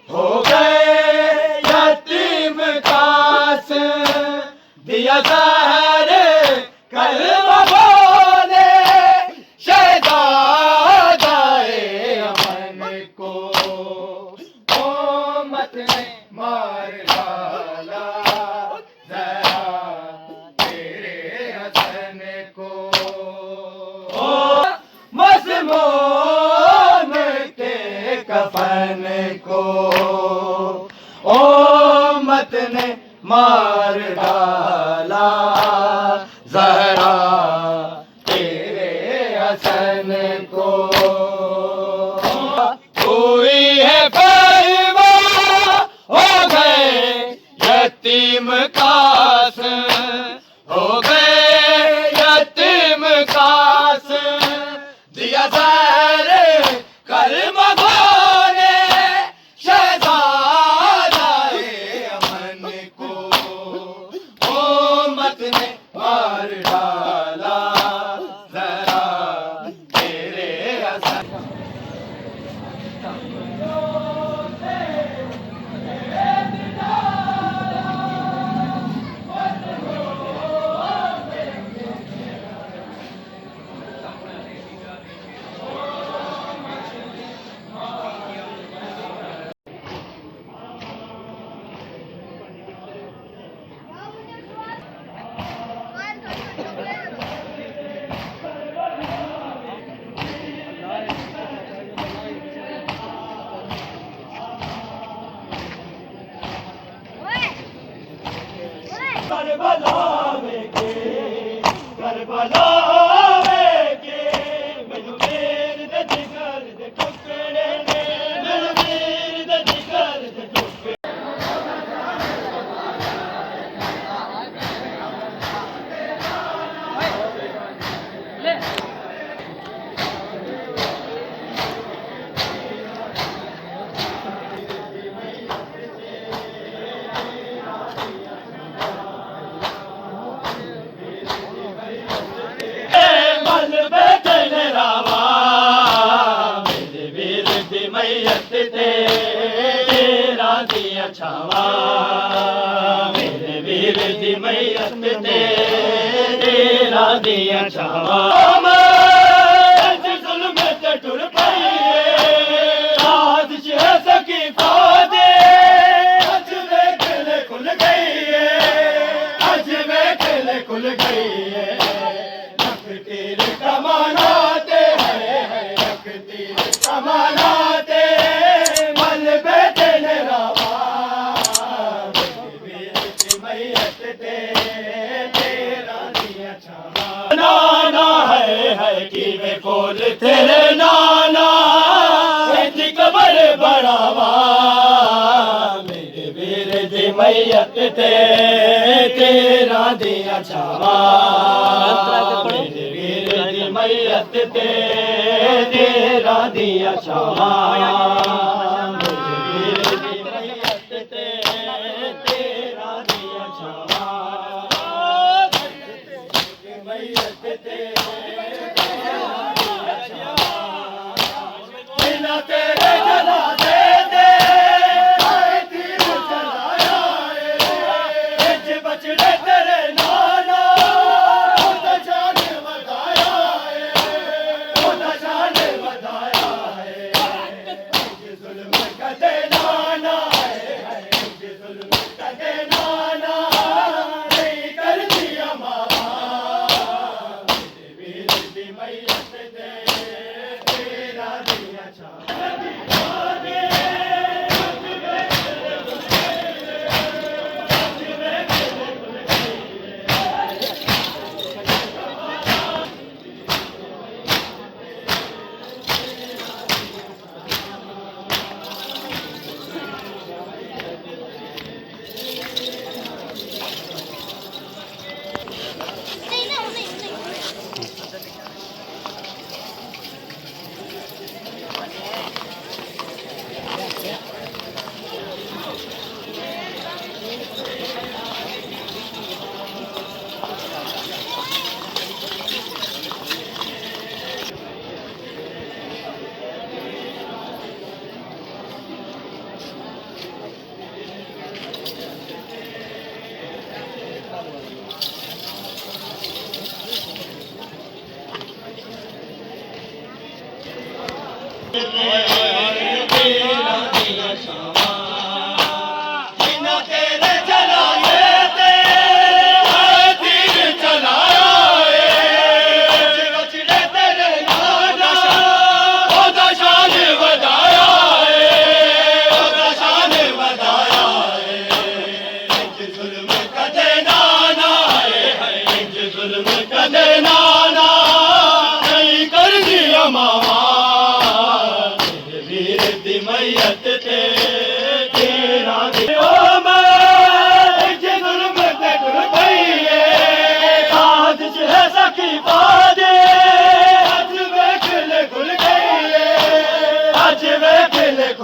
हो गए यतीम कास दिया जहर कल बबोले शहजादाए अमन को उम्मत ने मार डाला जरा तेरे हसन को मज़मून के कफन को उम्मत ने मार डाला ज़हरा तेरे हसन को हुई है परवाह हो गए यतीम कास हो गए यतीम कास दिया ज़हर कल मगोने शहजादाए अमन को उम्मत ने मार डाला ज़रा तेरे हसन करबला के मैनू मेर दे जिगर दे टुकड़े ने मैनू मेर दे जिगर दे टुकड़े तेरा दिया छावा मेरे वीर दी मैयत तेरा दिया छावा जुल्म ते टुर पईए आज शह सकी फादे अज वे खिले खुल गई है अज वे खिले खुल गई है लख तीर कमाना ते है लख तीर कमाना कोल तेरे नाना कबर बढ़ावा मेरे वीर दी मैयत तेरा दिया छावा मेरे वीर दी मैयत तेरा दिया छावा मेरे वीर दी मैयत तेरा दिया छावा मैयत तेरे जनाजे दे तीर चलाया बचड़े तेरे नाना जान बताया जुल्म कदे नाना जुल्म कदे नाना नहीं कर दिया मामा वीर दी मैयत तेरा दिया छावा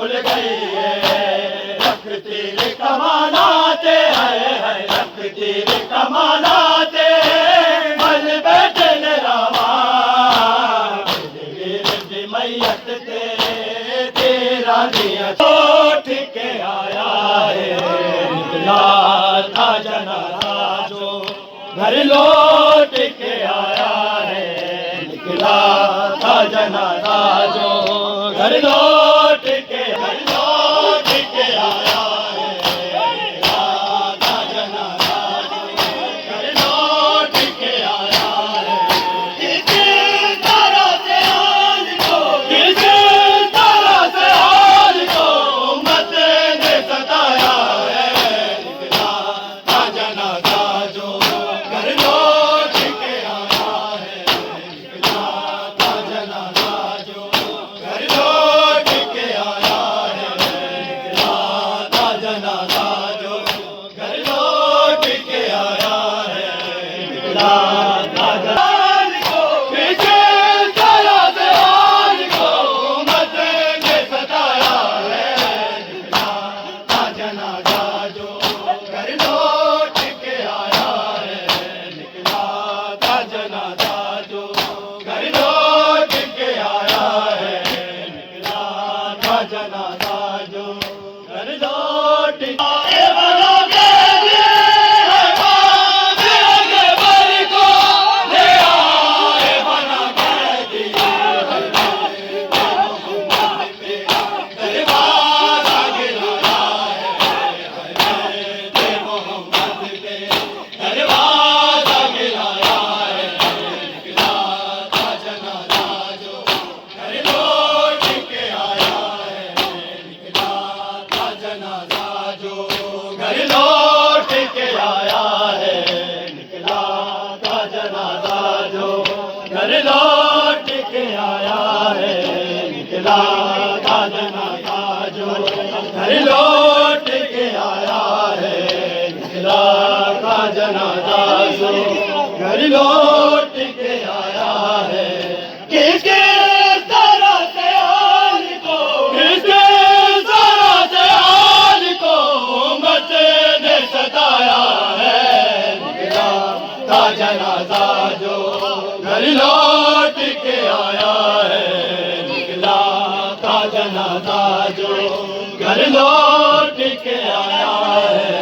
खुल गई है। रख तीर कमानाते है रख तीर कमानाते मल बैठे रामा मैयत तेरा दिया लौट के आया है। निकला था जनाजा जो घर लौट के आया है। निकला था जनाजा जो घर लौट के आया है। निकला था जनाजा जो घर लौट के आया है। किसी तरह से आज को किसी तरह से आज को उम्मत ने सताया है। निकला था जनाजा जो घर लौट के आया है। निकला था जनाजा जो घर लौट के आया है। निकला था जनाजा जो घर लौट के आया है। निकला था जनाजा को किसी तरह से आज को उम्मत ने सताया है। निकला था जनाजा जो घर लौट के आया है। निकला था जनाजा जो घर लौट के आया है। निकला था जनाजा जो घर लौट के घर लौट के आया है। निकला था जनाजा जो घर लौट के आया है। निकला था जनाजा जो घर लौट के आया है। निकला था जनाजा जो घर लौट के आया है। किस तरह से आज को किस तरह से आज को उम्मत ने सताया है। निकला था जनाजा जो घर लौट के आया है। निकला था जनाजा जो घर लौट के आया है।